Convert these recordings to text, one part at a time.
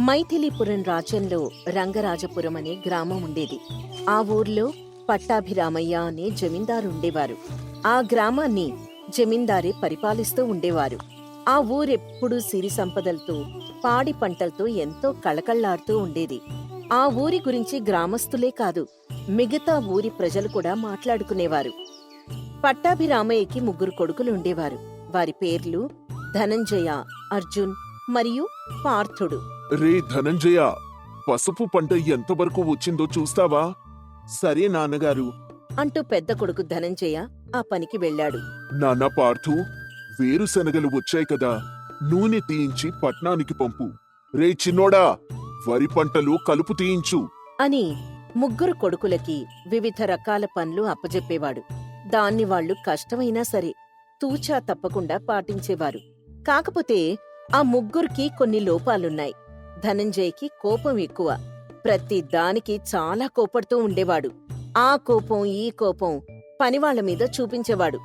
మైథిలీపురం రాజ్యంలో రంగరాజపురం అనే గ్రామం ఉండేది. ఆ ఊర్లో పట్టాభిరామయ్య అనే జమీందారుండేవారు. ఆ గ్రామాన్ని జమీందారే పరిపాలిస్తూ ఉండేవారు. ఆ ఊరెప్పుడూ సిరి సంపదలతో, పాడి పంటలతో ఎంతో కళకళ్లాడుతూ ఉండేది. ఆ ఊరి గురించి గ్రామస్తులే కాదు, మిగతా ఊరి ప్రజలు కూడా మాట్లాడుకునేవారు. పట్టాభిరామయ్యకి 3 కొడుకులుండేవారు. వారి పేర్లు ధనంజయ, అర్జున్ మరియు పార్థుడు. రే ధనంజయ, పసుపు పంట ఎంతవరకు వచ్చిందో చూస్తావా? సరే నాన్నగారు. అంటూ పెద్ద కొడుకు ధనంజయ ఆ పనికి వెళ్ళాడు. నాన్న పార్థు, వేరుశనగలు వచ్చాయి కదా, నూనె తీయించి పట్నానికి పంపు. రే చిన్నోడా, వరి పంటలు కలుపు తీయించు అని 3 కొడుకులకి వివిధ రకాల పనులు అప్పజెప్పేవాడు. దాన్ని వాళ్లు కష్టమైనా సరే తూచా తప్పకుండా పాటించేవారు. కాకపోతే ఆ 3కి కొన్ని లోపాలున్నాయి. ధనంజయ్కి కోపం ఎక్కువ. ప్రతి దానికి చాలా కోపడుతూ ఉండేవాడు. ఆ కోపం ఈ కోపం పనివాళ్ల మీద చూపించేవాడు.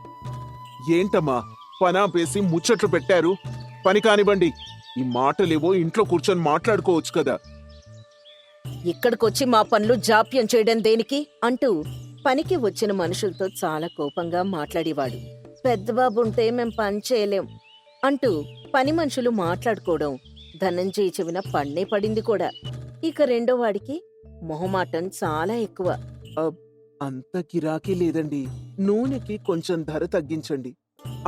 ఏంటమ్మా పనాపేసి ముచ్చట్లు పెట్టారు? పని కానివ్వండి. ఈ మాటలేవో ఇంట్లో కూర్చొని మాట్లాడుకోవచ్చు కదా. ఇక్కడికొచ్చి మా పనులు జాప్యం చేయడం దేనికి అంటూ పనికి వచ్చిన మనుషులతో చాలా కోపంగా మాట్లాడేవాడు. పెద్దబాబుంటే మేం పని చేయలేం అంటూ పని మనుషులు మాట్లాడుకోవడం ధనంజయ్ చెవిన పన్నే పడింది కూడా. ఇక రెండోవాడికి మొహమాటం చాలా ఎక్కువ. అంత గిరాకీ లేదండి, నూనెకి కొంచెం ధర తగ్గించండి.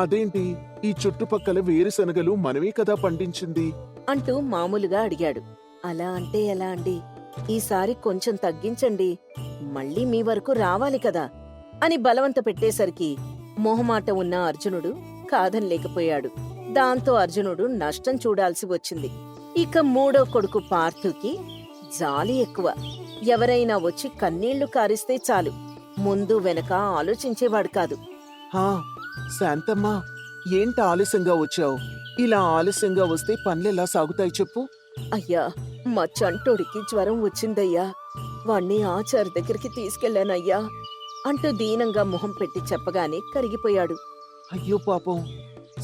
అదేంటి, ఈ చుట్టుపక్కల వేరుశనగలు మనమే కదా పండించింది అంటూ మామూలుగా అడిగాడు. అలా అంటే ఎలా అండి, ఈసారి కొంచెం తగ్గించండి, మళ్ళీ మీ వరకు రావాలి కదా అని బలవంత పెట్టేసరికి మొహమాట ఉన్న అర్జునుడు కాదనలేకపోయాడు. దాంతో అర్జునుడు నష్టం చూడాల్సి వచ్చింది. ఇక 3వ కొడుకు పార్థుకి జాలి ఎక్కువ. ఎవరైనా వచ్చి కన్నీళ్లు కారిస్తే చాలు, ముందు వెనక ఆలోచించేవాడు కాదు. శాంతమ్మా, ఏంటి ఆలస్యంగా వచ్చావు? ఇలా ఆలస్యంగా వస్తే పనులెలా సాగుతాయి చెప్పు. అయ్యా, మా చంటోడికి జ్వరం వచ్చిందయ్యా, వాణ్ణి ఆచారి దగ్గరికి తీసుకెళ్లానయ్యా అంటూ దీనంగా మొహం పెట్టి చెప్పగానే కరిగిపోయాడు. అయ్యో పాపం.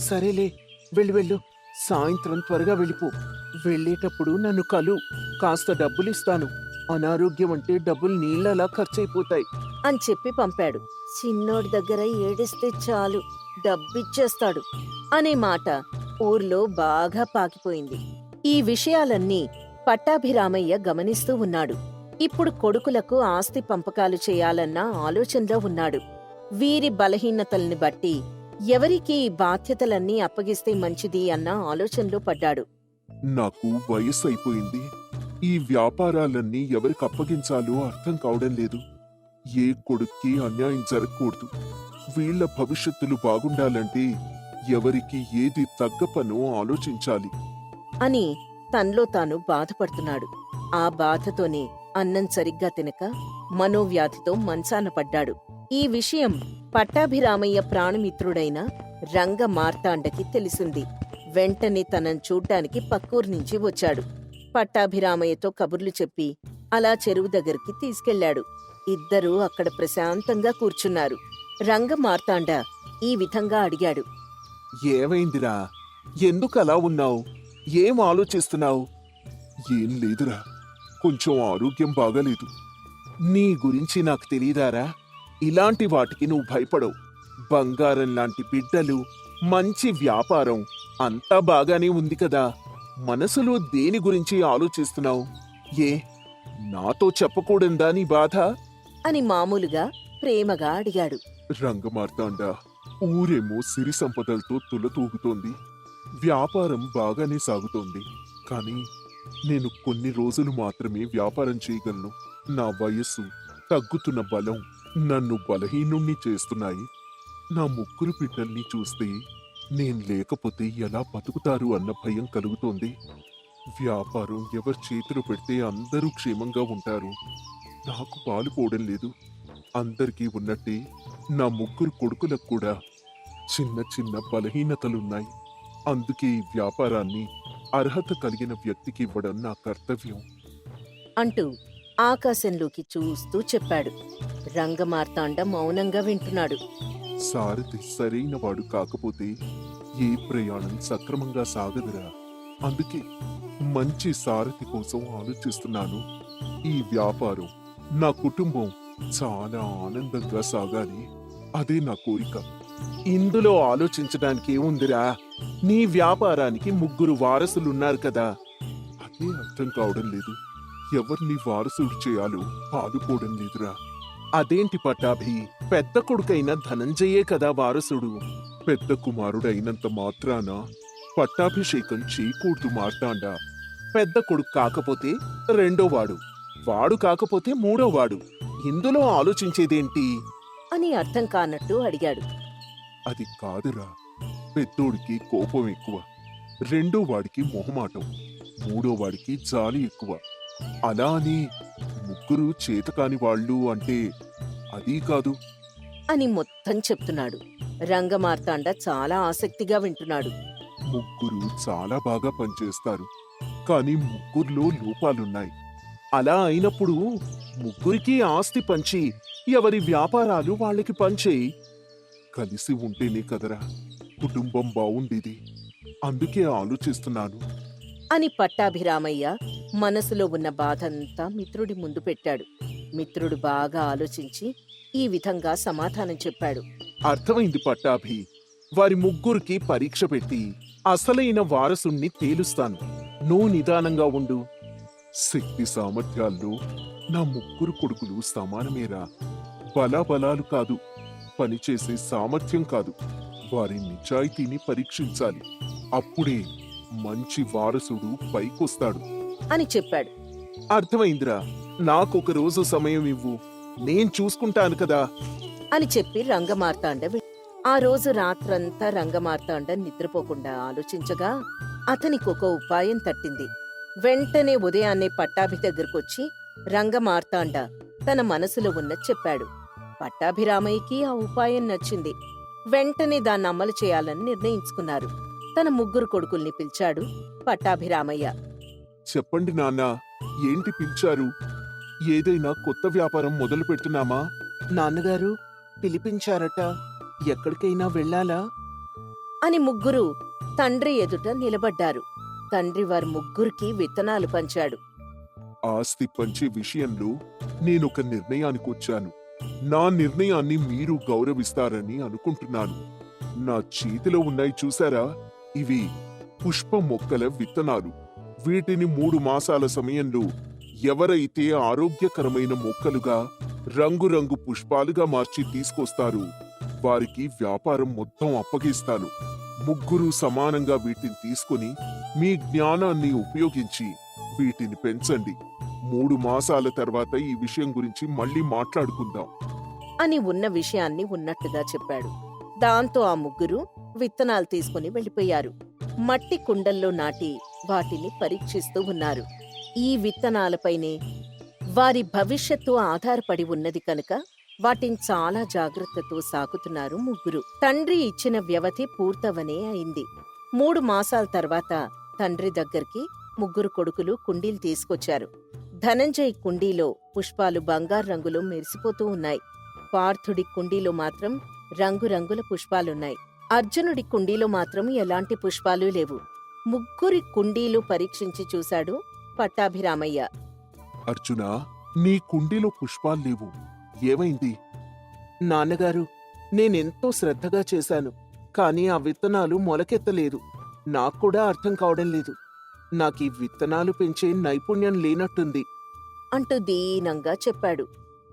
సరేలే, వెళ్ళు. సాయంత్రం త్వరగా వెళ్ళిపో. వెళ్ళేటప్పుడు నన్ను కలు, కాస్త డబ్బులిస్తాను. అనారోగ్యం అంటే డబ్బులు నీళ్ళలా ఖర్చయిపోతాయి అని చెప్పి పంపాడు. చిన్నోడి దగ్గర ఏడిస్తే చాలు, డబ్బిచ్చేస్తాడు అనే మాట ఊర్లో బాగా పాకిపోయింది. ఈ విషయాలన్నీ పట్టాభిరామయ్య గమనిస్తూ ఉన్నాడు. ఇప్పుడు కొడుకులకు ఆస్తి పంపకాలు చేయాలన్న ఆలోచనలో ఉన్నాడు. వీరి బలహీనతల్ని బట్టి ఎవరికి ఈ బాధ్యతలన్నీ అప్పగిస్తే మంచిది అన్న ఆలోచనలో పడ్డాడు. నాకు వయస్సు అయిపోయింది. ఈ వ్యాపారాలన్నీ ఎవరికి అప్పగించాలో అర్థం కావడం లేదు. ఏ కొడుక్కి అన్యాయం జరగకూడదు. వీళ్ల భవిష్యత్తులు బాగుండాలంటే ఎవరికి ఏది తగ్గ పనో ఆలోచించాలి అని తనలో తాను బాధపడుతున్నాడు. ఆ బాధతోనే అన్నం సరిగ్గా తినక మనోవ్యాధితో మంచాన పడ్డాడు. ఈ విషయం పట్టాభిరామయ్య ప్రాణమిత్రుడైన రంగ మార్తాండకి తెలిసింది. వెంటనే తనను చూడ్డానికి పక్కూరు నుంచి వచ్చాడు. పట్టాభిరామయ్యతో కబుర్లు చెప్పి అలా చెరువు దగ్గరికి తీసుకెళ్లాడు. ఇద్దరూ అక్కడ ప్రశాంతంగా కూర్చున్నారు. రంగ మార్తాండ ఈ విధంగా అడిగాడు. ఏమైందిరా? ఎందుకలా ఉన్నావు? ఏం ఆలోచిస్తున్నావు? ఏం లేదురా, కొంచెం ఆరోగ్యం బాగాలేదు. నీ గురించి నాకు తెలీదారా? ఇలాంటి వాటికి నువ్వు భయపడవు. బంగారం లాంటి బిడ్డలు, మంచి వ్యాపారం అంతా బాగానే ఉంది కదా. మనసులో దేని గురించి ఆలోచిస్తున్నావు? ఏ నాతో చెప్పకూడదా నీ బాధ అని మామూలుగా ప్రేమగా అడిగాడు. రంగమార్తాండ, ఊరేమో సిరి సంపదలతో తులతూగుతోంది. వ్యాపారం బాగానే సాగుతోంది. కానీ నేను కొన్ని రోజులు మాత్రమే వ్యాపారం చేయగలను. నా వయస్సు, తగ్గుతున్న బలం నన్ను బలహీనుణ్ణి చేస్తున్నాయి. నా 3 బిడ్డల్ని చూస్తే నేను లేకపోతే ఎలా బతుకుతారు అన్న భయం కలుగుతోంది. వ్యాపారం ఎవరి చేతిలో పెడితే అందరూ క్షేమంగా ఉంటారు. నాకు పాలు పోవడం లేదు. అందరికీ ఉన్నట్టే నా 3 కొడుకులకు కూడా చిన్న చిన్న బలహీనతలున్నాయి. అందుకే ఈ వ్యాపారాన్ని అర్హత కలిగిన వ్యక్తికి ఇవ్వడం నా కర్తవ్యం అంటూ ఆకాశంలోకి చూస్తూ చెప్పాడు. రంగమార్తాండ మౌనంగా వింటున్నాడు. సారథి సరైన వాడు కాకపోతే ఏ ప్రయాణం సక్రమంగా సాగదురా. అందుకే మంచి సారథి కోసం ఆలోచిస్తున్నాను. ఈ వ్యాపారం, నా కుటుంబం చాలా ఆనందంగా సాగాలి. అదే నా కోరిక. ఇందులో ఆలోచించడానికి ఏముందిరా? నీ వ్యాపారానికి 3 వారసులున్నారు కదా. అదే అర్థం కావడం లేదు. ఎవరిని వారసుడు చేయాలో పాలుపోవడం లేదురా. అదేంటి పట్టాభి? పెద్ద కొడుకైన ధనంజయే కదా వారసుడు. పెద్ద కుమారుడైనంత మాత్రాన పట్టాభిషేకం చేయకూడదు మార్తాండా. పెద్ద కొడుకు కాకపోతే రెండోవాడు, వాడు కాకపోతే మూడోవాడు. ఇందులో ఆలోచించేదేంటి? అని అర్థం కానట్టు అడిగాడు. అది కాదురా. పెద్దోడికి కోపం ఎక్కువ, రెండో వాడికి మొహమాటం, మూడో వాడికి జాలి ఎక్కువ. అలా అని 3 చేతకాని వాళ్ళు అంటే అదీ కాదు అని మొత్తం చెప్తున్నాడు. రంగమార్తాండ చాలా ఆసక్తిగా వింటున్నాడు. 3 చాలా బాగా పనిచేస్తారు, కానీ 3లో లోపాలున్నాయి. అలా అయినప్పుడు 3కి ఆస్తి పంచి ఎవరి వ్యాపారాలు వాళ్ళకి పంచేయి. కలిసి ఉంటేనే కదరా కుటుంబం బావుండేది. అందుకే ఆలోచిస్తున్నాను. అని పట్టాభిరామయ్య మనసులో ఉన్న బాధంతా మిత్రుడి ముందు పెట్టాడు. మిత్రుడు బాగా ఆలోచించి ఈ విధంగా సమాధానం చెప్పాడు. అర్థమైంది పట్టాభి. వారి 3కి పరీక్ష పెట్టి అసలైన వారసుణ్ణి తేలుస్తాను. నువ్వు నిదానంగా ఉండు. శక్తి సామర్థ్యాల్లో నా 3 కొడుకులు సమానమేరా. బలాబలాలు కాదు, పనిచేసే సామర్థ్యం కాదు, వారి నిజాయితీని పరీక్షించాలి. అప్పుడే మంచి వారసుడు పైకొస్తాడు అని చెప్పాడు. అర్థమైందిరా. నాకొక రోజు సమయం ఇవ్వు, నేను చూసుకుంటాను కదా అని చెప్పి రంగమార్తాండ ఆ రోజు రాత్రంతా రంగమార్తాండ నిద్రపోకుండా ఆలోచించగా అతనికొక ఉపాయం తట్టింది. వెంటనే ఉదయాన్నే పట్టాభి దగ్గరకొచ్చి రంగమార్తాండ తన మనసులో ఉన్నది చెప్పాడు. పట్టాభిరామయ్యకి ఆ ఉపాయం నచ్చింది. వెంటనే దాన్ని అమలు చేయాలని నిర్ణయించుకున్నారు. తన 3 కొడుకుల్ని పిలిచాడు పట్టాభిరామయ్య. చెప్పండి నాన్న, ఏంటి పిలిచారు? ఏదైనా కొత్త వ్యాపారం మొదలు పెడుతున్నామా? నాన్నగారు పిలిపించారట. ఎక్కడికైనా వెళ్ళాలా? అని 3 తండ్రి ఎదుట నిలబడ్డారు. తండ్రి వారి 3కి విత్తనాలు పంచాడు. ఆస్తి పంచే విషయంలో నేనొక నిర్ణయానికొచ్చాను. నా నిర్ణయాన్ని మీరు గౌరవిస్తారని అనుకుంటున్నాను. నా చేతిలో ఉన్నాయి చూసారా? ఇవి పుష్ప మొక్కల విత్తనాలు. వీటిని 3 మాసాల సమయంలో ఎవరైతే ఆరోగ్యకరమైన మొక్కలుగా రంగురంగు పుష్పాలుగా మార్చి తీసుకొస్తారు వారికి వ్యాపారం మొత్తం అప్పగిస్తాను. 3 సమానంగా వీటిని తీసుకుని మీ జ్ఞానాన్ని ఉపయోగించి వీటిని పెంచండి. 3 మాసాల తర్వాత ఈ విషయం గురించి మళ్ళీ మాట్లాడుకుందాం అని ఉన్న విషయాన్ని ఉన్నట్టుగా చెప్పాడు. దాంతో ఆ 3 విత్తనాలు తీసుకుని వెళ్ళిపోయారు. మట్టి కుండల్లో నాటి వాటిని పరీక్షిస్తూ ఉన్నారు. ఈ విత్తనాలపైనే వారి భవిష్యత్తు ఆధారపడి ఉన్నది కనుక వాటిని చాలా జాగ్రత్తతో సాకుతున్నారు 3. తండ్రి ఇచ్చిన వ్యవధి పూర్తవనే అయింది. 3 మాసాల తర్వాత తండ్రి దగ్గరికి 3 కొడుకులు కుండీలు తీసుకొచ్చారు. ధనంజయ్ కుండీలో పుష్పాలు బంగారు రంగులో మెరిసిపోతూ ఉన్నాయి. పార్థుడి కుండీలో మాత్రం రంగురంగుల పుష్పాలున్నాయి. అర్జునుడి కుండీలో మాత్రం ఎలాంటి పుష్పాలు లేవు. 3 కుండీలు పరీక్షించి చూశాడు పట్టాభిరామయ్య. అర్జునా, నీ కుండీలో పుష్పాలు లేవు, ఏమైంది? నాన్నగారు, నేనెంతో శ్రద్ధగా చేశాను, కానీ ఆ విత్తనాలు మొలకెత్తలేదు. నాక్కూడా అర్థం కావడం లేదు. నాకీ విత్తనాలు పెంచే నైపుణ్యం లేనట్టుంది అంటూ దీనంగా చెప్పాడు.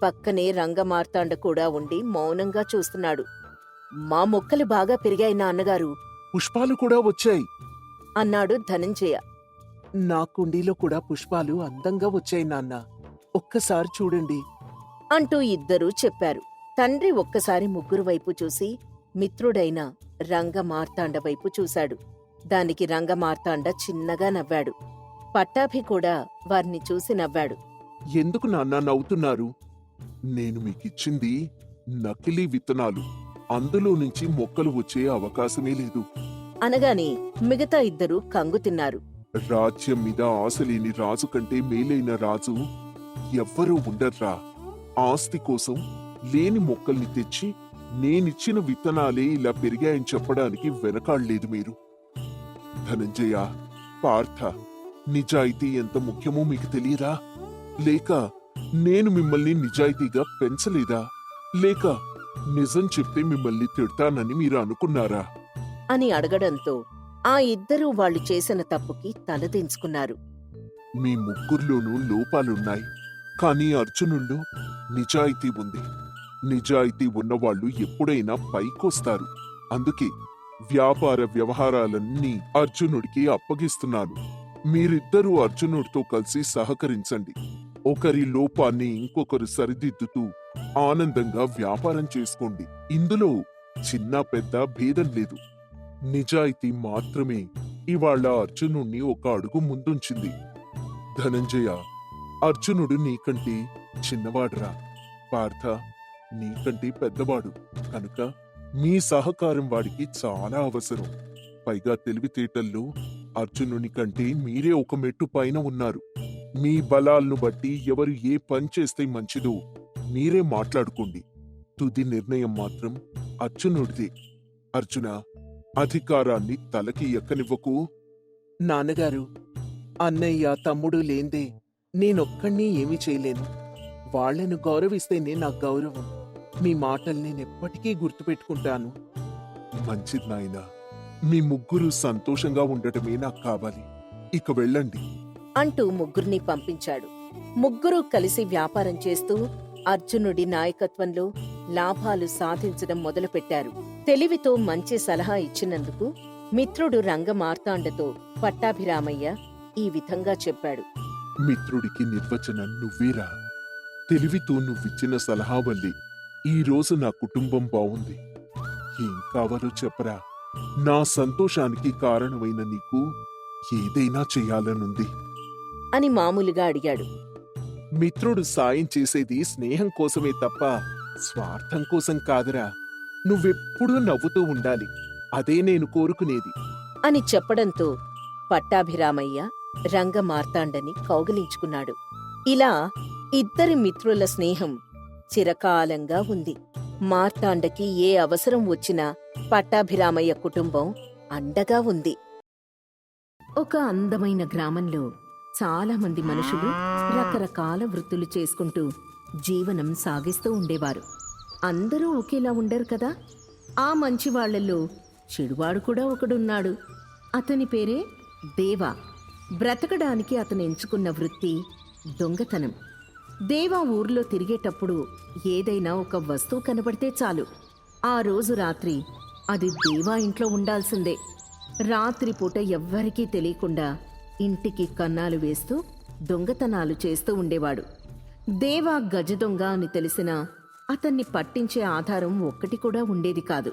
పక్కనే రంగమార్తాండ కూడా ఉండి మౌనంగా చూస్తున్నాడు. మా మొక్కలు బాగా పెరిగాయి నాన్నగారు పుష్పాలు కూడా వచ్చాయి అన్నాడు ధనంజయ. నా కుండీలో కూడా పుష్పాలు అందంగా వచ్చాయి నాన్న, ఒక్కసారి చూడండి అంటూ ఇద్దరూ చెప్పారు. తండ్రి ఒక్కసారి 3 వైపు చూసి మిత్రుడైన రంగమార్తాండ వైపు చూశాడు. దానికి రంగమార్తాండ చిన్నగా నవ్వాడు. పట్టాభి కూడా వారిని చూసి నవ్వాడు. ఎందుకు నాన్న నవ్వుతున్నారు? నేను మీకిచ్చింది నకిలీ విత్తనాలు, అందులో నుంచి మొక్కలు వచ్చే అవకాశమే లేదు అనగానే మిగతా ఇద్దరూ కంగు తిన్నారు. రాజ్యం మీద ఆశలేని రాజు కంటే మేలైన రాజు ఎవ్వరూ ఉండర్రా. ఆస్తి కోసం లేని మొక్కల్ని తెచ్చి నేనిచ్చిన విత్తనాలే ఇలా పెరిగాయని చెప్పడానికి వెనకాడలేదు మీరు. ధనంజయ, పార్థ, నిజాయితీ ఎంత ముఖ్యమో మీకు తెలియదా? లేక నేను మిమ్మల్ని నిజాయితీగా పెంచలేదా? లేక నిజం చెప్తే మిమ్మల్ని తిడతానని మీరు అనుకున్నారా? అని అడగడంతో ఆ ఇద్దరూ వాళ్ళు చేసిన తప్పుకి తలదించుకున్నారు. మీ ముగ్గురిలోనూ లోపాలున్నాయి, కానీ అర్జునుల్లో నిజాయితీ ఉంది. నిజాయితీ ఉన్నవాళ్ళు ఎప్పుడైనా పైకొస్తారు. అందుకే వ్యాపార వ్యవహారాలన్నీ అర్జునుడికి అప్పగిస్తున్నాను. మీరిద్దరూ అర్జునుడితో కలిసి సహకరించండి. ఒకరి లోపాన్ని ఇంకొకరు సరిదిద్దుతూ ఆనందంగా వ్యాపారం చేసుకోండి. ఇందులో చిన్న పెద్ద భేదం లేదు. నిజాయితీ మాత్రమే ఇవాళ అర్జునుణ్ణి ఒక అడుగు ముందుంచింది. ధనంజయ, అర్జునుడు నీకంటే చిన్నవాడురా. పార్థ నీకంటే పెద్దవాడు కనుక మీ సహకారం వాడికి చాలా అవసరం. పైగా తెలివితేటల్లో అర్జునుని కంటే మీరే ఒక మెట్టు పైన ఉన్నారు. మీ బలాలను బట్టి ఎవరు ఏ పని చేస్తే మంచిదో మీరే మాట్లాడుకోండి. తుది నిర్ణయం మాత్రం అర్జునుడిదే. అర్జున, అధికారాన్ని తలకి ఎక్కనివ్వకు. నాన్నగారు, అన్నయ్య తమ్ముడు లేందే నేనొక్కడిని ఏమీ చేయలేను. వాళ్లను గౌరవిస్తేనే నా గౌరవం. మీ మాటలు నేనెప్పటికీ గుర్తుపెట్టుకుంటాను. మంచిది నాయనా. మీ ముగ్గురు సంతోషంగా ఉండటమే నాకు కావాలి. ఇక వెళ్ళండి అంటూ ముగ్గురిని పంపించాడు. ముగ్గురూ కలిసి వ్యాపారం చేస్తూ అర్జునుడి నాయకత్వంలో లాభాలు సాధించడం మొదలుపెట్టారు. తెలివితో మంచి సలహా ఇచ్చినందుకు మిత్రుడు రంగమార్తాండతో పట్టాభిరామయ్య ఈ విధంగా చెప్పాడు. మిత్రుడికి నిర్వచనం నువ్వేరా. తెలివితో నువ్విచ్చిన సలహా వల్లే ఈ రోజు నా కుటుంబం బావుంది. ఏం కావాలో చెప్పరా. నా సంతోషానికి కారణమైన నీకు ఏదైనా చెయ్యాలనుంది అని మామూలుగా అడిగాడు. మిత్రుడు సాయం చేసేది స్నేహం కోసమే తప్ప స్వార్థం కోసం కాదురా. నువ్వెప్పుడూ నవ్వుతూ ఉండాలి. అదే నేను కోరుకునేది అని చెప్పడంతో పట్టాభిరామయ్య రంగమార్తాండని కౌగిలించుకున్నాడు. ఇలా ఇద్దరి మిత్రుల స్నేహం చిరకాలంగా ఉంది. మార్తాండకి ఏ అవసరం వచ్చినా పట్టాభిరామయ్య కుటుంబం అండగా ఉంది. ఒక అందమైన గ్రామంలో చాలా మంది మనుషులు రకరకాల వృత్తులు చేసుకుంటూ జీవనం సాగిస్తూ ఉండేవారు. అందరూ ఒకేలా ఉండరు కదా. ఆ మంచి వాళ్లలో చెడువాడు కూడా ఒకడున్నాడు. అతని పేరే దేవా. బ్రతకడానికి అతను ఎంచుకున్న వృత్తి దొంగతనం. దేవా ఊర్లో తిరిగేటప్పుడు ఏదైనా ఒక వస్తువు కనబడితే చాలు, ఆ రోజు రాత్రి అది దేవా ఇంట్లో ఉండాల్సిందే. రాత్రిపూట ఎవ్వరికీ తెలియకుండా ఇంటికి కన్నాలు వేస్తూ దొంగతనాలు చేస్తూ ఉండేవాడు. దేవా గజ దొంగ అని తెలిసినా అతన్ని పట్టించే ఆధారం ఒక్కటి కూడా ఉండేది కాదు.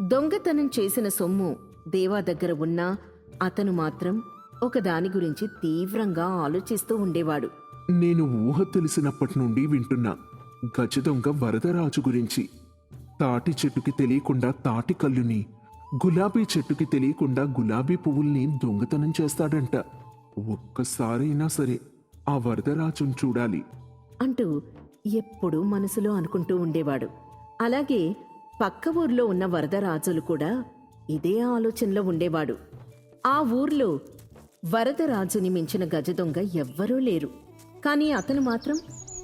దొంగతనం చేసిన సొమ్ము దేవా దగ్గర ఉన్నా అతను మాత్రం ఒకదాని గురించి తీవ్రంగా ఆలోచిస్తూ ఉండేవాడు. నేను ఊహ తెలిసినప్పటి నుండి వింటున్నా గజదొంగ వరదరాజు గురించి. తాటి చెట్టుకి తెలియకుండా తాటి కల్లుని, గులాబీ చెట్టుకి తెలియకుండా గులాబీ పువ్వుల్ని దొంగతనం చేస్తాడంట. ఒక్కసారైనా సరే ఆ వరదరాజును చూడాలి అంటూ ఎప్పుడూ మనసులో అనుకుంటూ ఉండేవాడు. అలాగే పక్క ఊర్లో ఉన్న వరదరాజులు కూడా ఇదే ఆలోచనలో ఉండేవాడు. ఆ ఊర్లో వరదరాజుని మించిన గజదొంగ ఎవ్వరూ లేరు. కానీ అతను మాత్రం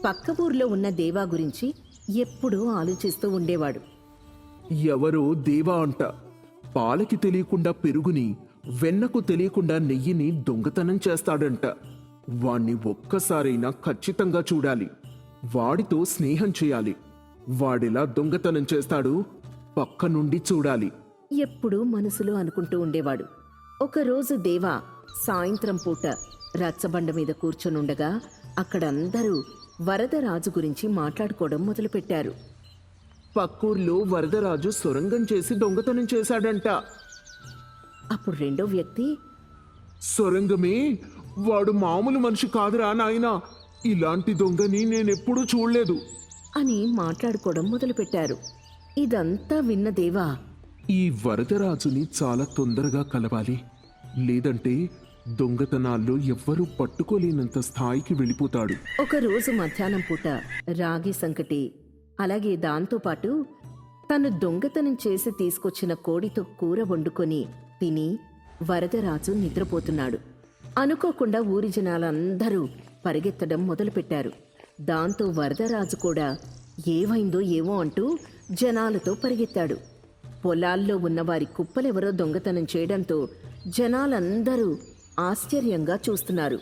పక్క ఊర్లో ఉన్న దేవా గురించి ఎప్పుడూ ఆలోచిస్తూ ఉండేవాడు. ఎవరో దేవా అంట పాలకి తెలియకుండా పెరుగుని, వెన్నకు తెలియకుండా నెయ్యిని దొంగతనం చేస్తాడంట. వాణ్ణి ఒక్కసారైనా ఖచ్చితంగా చూడాలి. వాడితో స్నేహం చేయాలి. వాడెలా దొంగతనం చేస్తాడు పక్క నుండి చూడాలి. ఎప్పుడూ మనసులో అనుకుంటూ ఉండేవాడు. ఒకరోజు దేవా సాయంత్రం పూట రచ్చబండ మీద కూర్చొనుండగా అక్కడందరూ వరదరాజు గురించి మాట్లాడుకోవడం మొదలుపెట్టారు. పక్కూర్లో వరదరాజు సొరంగం చేసి దొంగతనం చేశాడంట. అప్పుడు రెండో వ్యక్తి, సొరంగమే, వాడు మామూలు మనిషి కాదురా నాయనా. ఇలాంటి దొంగని నేనెప్పుడూ చూడలేదు అని మాట్లాడుకోవడం మొదలుపెట్టారు. ఇదంతా విన్న దేవా, ఈ వరదరాజుని చాలా తొందరగా కలవాలి. లేదంటే దొంగతనాల్లో ఎవ్వరూ పట్టుకోలేనంత స్థాయికి వెళ్ళిపోతాడు. ఒకరోజు మధ్యాహ్నం పూట రాగి సంకటి, అలాగే దాంతోపాటు తను దొంగతనం చేసి తీసుకొచ్చిన కోడితో కూర వండుకొని తిని వరదరాజు నిద్రపోతున్నాడు. అనుకోకుండా ఊరి జనాలందరూ పరిగెత్తడం మొదలుపెట్టారు. దాంతో వరదరాజు కూడా ఏమైందో ఏమో అంటూ జనాలతో పరిగెత్తాడు. పొలాల్లో ఉన్నవారి కుప్పలెవరో దొంగతనం చేయడంతో జనాలందరూ ఆశ్చర్యంగా చూస్తున్నారు.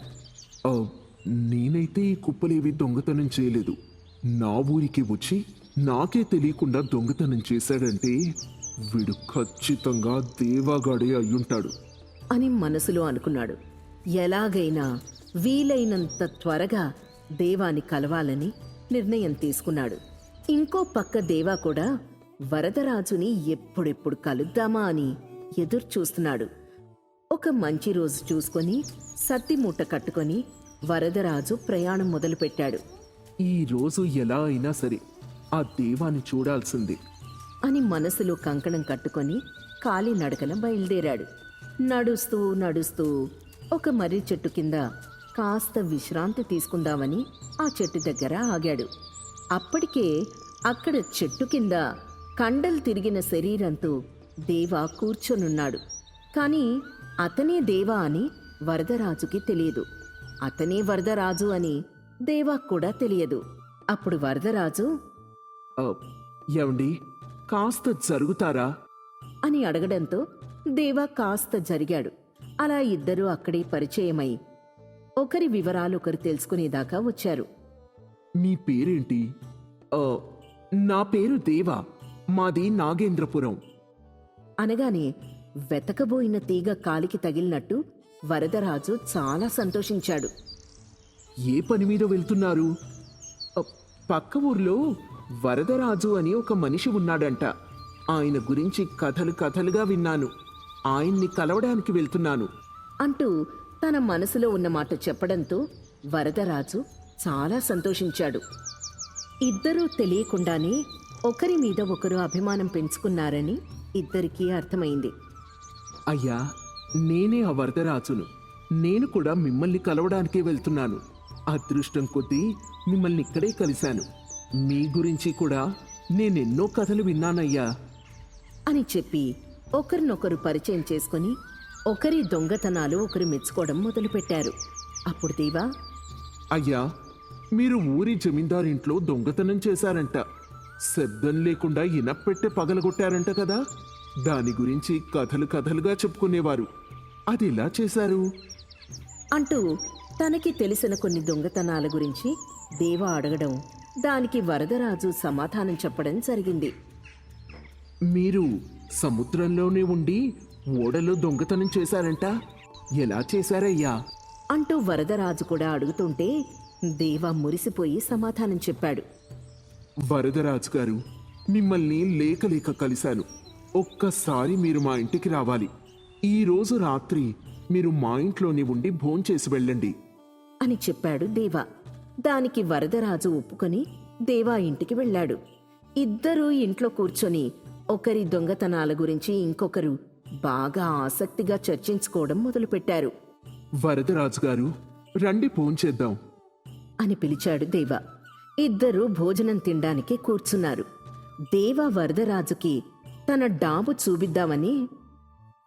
ఆ, నేనైతే ఈ కుప్పలేవి దొంగతనం చేయలేదు. నా ఊరికి వచ్చి నాకే తెలియకుండా దొంగతనం చేశాడంటే వీడు ఖచ్చితంగా దేవాగాడే అయ్యుంటాడు అని మనసులో అనుకున్నాడు. ఎలాగైనా వీలైనంత త్వరగా దేవాని కలవాలని నిర్ణయం తీసుకున్నాడు. ఇంకో పక్క దేవా కూడా వరదరాజుని ఎప్పుడెప్పుడు కలుద్దామా అని ఎదురు చూస్తున్నాడు. ఒక మంచి రోజు చూసుకొని సత్తి మూట కట్టుకొని వరదరాజు ప్రయాణం మొదలుపెట్టాడు. ఈ రోజు ఎలా అయినా సరే ఆ దేవాన్ని చూడాల్సింది అని మనసులో కంకణం కట్టుకొని కాలినడకన బయలుదేరాడు. నడుస్తూ నడుస్తూ ఒక మర్రి చెట్టు కింద కాస్త విశ్రాంతి తీసుకుందామని ఆ చెట్టు దగ్గర ఆగాడు. అప్పటికే అక్కడ చెట్టు కింద కండలు తిరిగిన శరీరంతో దేవా కూర్చొనున్నాడు. కాని అతనే దేవా అని వరదరాజుకి తెలియదు. అతనే వరదరాజు అని దేవాకు కూడా తెలియదు. అప్పుడు వరదరాజు ఆ, ఏమండి కాస్త జరుగుతారా అని అడగడంతో దేవా కాస్త జరిగాడు. అలా ఇద్దరూ అక్కడే పరిచయమై ఒకరి వివరాలు ఒకరు తెలుసుకునేదాకా వచ్చారు. మీ పేరేంటి? ఆ, నా పేరు దేవా, మాది నాగేంద్రపురం. అనగానే వెతకబోయిన తీగ కాలికి తగిలినట్టు వరదరాజు చాలా సంతోషించాడు. ఏ పని మీద వెళ్తున్నారు? ఆ, పక్క ఊర్లో వరదరాజు అని ఒక మనిషి ఉన్నాడంట. ఆయన గురించి కథలు కథలుగా విన్నాను. ఆయన్ని కలవడానికి వెళ్తున్నాను అంటూ తన మనసులో ఉన్న మాట చెప్పడంతో వరదరాజు చాలా సంతోషించాడు. ఇద్దరూ తెలియకుండానే ఒకరి మీద ఒకరు అభిమానం పెంచుకున్నారని ఇద్దరికీ అర్థమైంది. అయ్యా, నేనే ఆ వరదరాజును. నేను కూడా మిమ్మల్ని కలవడానికే వెళ్తున్నాను. అదృష్టం కొద్దీ మిమ్మల్ని ఇక్కడే కలిశాను. మీ గురించి కూడా నేనెన్నో కథలు విన్నానయ్యా అని చెప్పి ఒకరినొకరు పరిచయం చేసుకుని ఒకరి దొంగతనాలు ఒకరు మెచ్చుకోవడం మొదలుపెట్టారు. అప్పుడు దేవా, అయ్యా, మీరు ఊరి జమీందారింట్లో దొంగతనం చేశారంట. శబ్దం లేకుండా ఇనప్పెట్టె పగలగొట్టారంట కదా. దాని గురించి కథలు కథలుగా చెప్పుకునేవారు. అది ఎలా చేశారు? అంటూ తనకి తెలిసిన కొన్ని దొంగతనాల గురించి దేవా అడగడం, దానికి వరదరాజు సమాధానం చెప్పడం జరిగింది. మీరు సముద్రంలోనే ఉండి ఓడలో దొంగతనం చేశారంట. ఎలా చేశారయ్యా? అంటూ వరదరాజు కూడా అడుగుతుంటే దేవా మురిసిపోయి సమాధానం చెప్పాడు. వరదరాజు గారు, మిమ్మల్ని లేక లేక కలిశాను. ఒక్కసారి మీరు మా ఇంటికి రావాలి. ఈ రోజు రాత్రి మీరు మా ఇంట్లోనే ఉండి భోంచేసి వెళ్ళండి అని చెప్పాడు దేవా. దానికి వరదరాజు ఒప్పుకొని దేవా ఇంటికి వెళ్ళాడు. ఇద్దరూ ఇంట్లో కూర్చొని ఒకరి దొంగతనాల గురించి ఇంకొకరు బాగా ఆసక్తిగా చర్చించుకోవడం మొదలుపెట్టారు. వరదరాజు గారు, రండి భోంచేద్దాం అని పిలిచాడు దేవా. ఇద్దరూ భోజనం తినడానికి కూర్చున్నారు. దేవా వరదరాజుకి తన డాబు చూపిద్దామని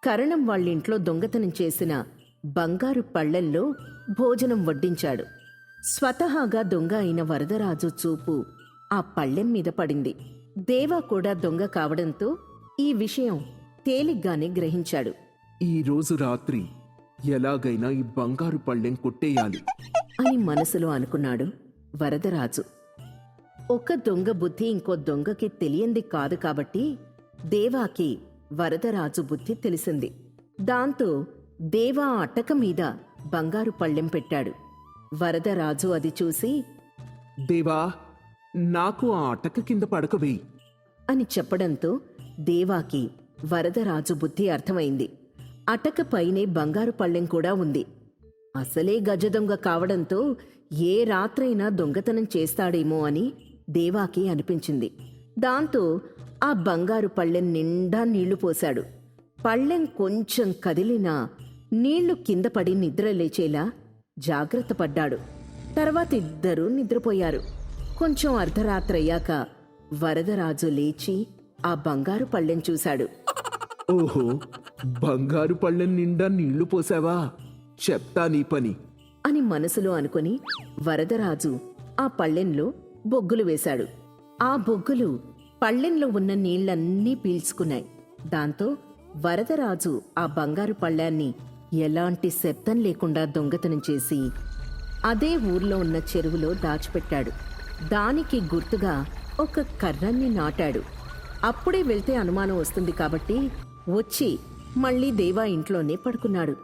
కరణం వాళ్ళింట్లో దొంగతనం చేసిన బంగారు పళ్ళెల్లో భోజనం వడ్డించాడు. స్వతహాగా దొంగ అయిన వరదరాజు చూపు ఆ పళ్ళెం మీద పడింది. దేవా కూడా దొంగ కావడంతో ఈ విషయం తేలిగ్గానే గ్రహించాడు. ఈ రోజు రాత్రి ఎలాగైనా ఈ బంగారు పళ్ళెం కొట్టేయాలి అని మనసులో అనుకున్నాడు వరదరాజు. ఒక దొంగ బుద్ధి ఇంకో దొంగకి తెలియంది కాదు కాబట్టి దేవాకి వరదరాజు బుద్ధి తెలిసింది. దాంతో దేవా అటక మీద బంగారు పళ్ళెం పెట్టాడు. వరదరాజు అది చూసి, దేవా, నాకు ఆ అటక కింద పడక వేయి అని చెప్పడంతో దేవాకి వరదరాజు బుద్ధి అర్థమైంది. అటక పైనే బంగారు పళ్ళెం కూడా ఉంది. అసలే గజదొంగ కావడంతో ఏ రాత్రైనా దొంగతనం చేస్తాడేమో అని దేవాకి అనిపించింది. దాంతో ఆ బంగారు పళ్ళెం నిండా నీళ్లు పోశాడు. పళ్ళెం కొంచెం కదిలినా నీళ్లు కింద పడి నిద్ర లేచేలా జాగ్రత్త పడ్డాడు. తర్వాత ఇద్దరూ నిద్రపోయారు. కొంచెం అర్ధరాత్రయ్యాక వరదరాజు లేచి ఆ బంగారు పళ్ళెం చూశాడు. ఓహో, బంగారు పళ్ళెం నిండా నీళ్లు పోసావా? చెప్తా నీ పని. అని మనసులో అనుకుని వరదరాజు ఆ పళ్ళెంలో బొగ్గులు వేశాడు. ఆ బొగ్గులు పళ్ళెంలో ఉన్న నీళ్లన్నీ పీల్చుకున్నాయి. దాంతో వరదరాజు ఆ బంగారు పళ్ళాన్ని ఎలాంటి శబ్దం లేకుండా దొంగతనం చేసి అదే ఊర్లో ఉన్న చెరువులో దాచిపెట్టాడు. దానికి గుర్తుగా ఒక కర్రన్ని నాటాడు. అప్పుడే వెళ్తే అనుమానం వస్తుంది కాబట్టి వచ్చి మళ్ళీ దేవా ఇంట్లోనే పడుకున్నాడు.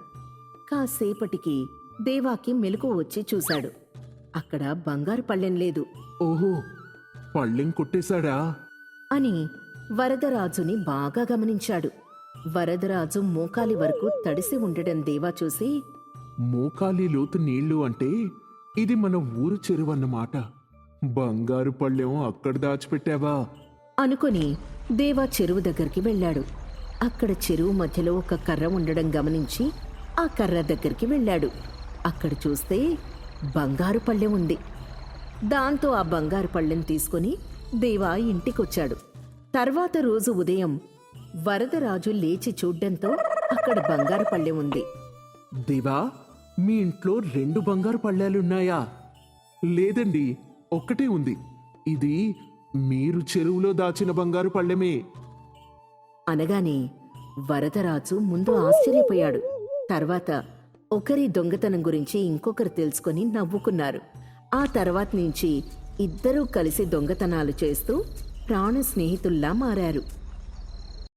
కాసేపటికి దేవాకి మెలకువ వచ్చి చూశాడు. అక్కడ బంగారు పళ్ళెం లేదు ఓహో, పళ్ళెం కొట్టేశాడా? అని వరదరాజుని బాగా గమనించాడు. వరదరాజు మోకాలి వరకు తడిసి ఉండడం దేవా చూసి, మోకాలి లోతు నీళ్లు అంటే ఇది మన ఊరు చెరువు అన్నమాట. బంగారు పళ్ళెం అక్కడ దాచిపెట్టావా? అనుకుని దేవా చెరువు దగ్గరికి వెళ్ళాడు. అక్కడ చెరువు మధ్యలో ఒక కర్ర ఉండడం గమనించి ఆ కర్ర దగ్గరికి వెళ్ళాడు. అక్కడ చూస్తే బంగారు పళ్ళెం ఉంది. దాంతో ఆ బంగారు పళ్ళెం తీసుకుని దేవా ఇంటికొచ్చాడు. తర్వాత రోజు ఉదయం వరదరాజు లేచి చూడ్డంతో అక్కడ బంగారు పళ్ళెం ఉంది. దేవా, మీ ఇంట్లో 2 బంగారు పళ్ళాలున్నాయా? లేదండి, ఒక్కటే ఉంది. ఇది మీరు చెరువులో దాచిన బంగారు పళ్ళెమే. అనగానే వరదరాజు ముందు ఆశ్చర్యపోయాడు. తర్వాత ఒకరి దొంగతనం గురించి ఇంకొకరు తెలుసుకొని నవ్వుకున్నారు. ఆ తర్వాత నుంచి ఇద్దరూ కలిసి దొంగతనాలు చేస్తూ ప్రాణ స్నేహితుల్లా మారారు.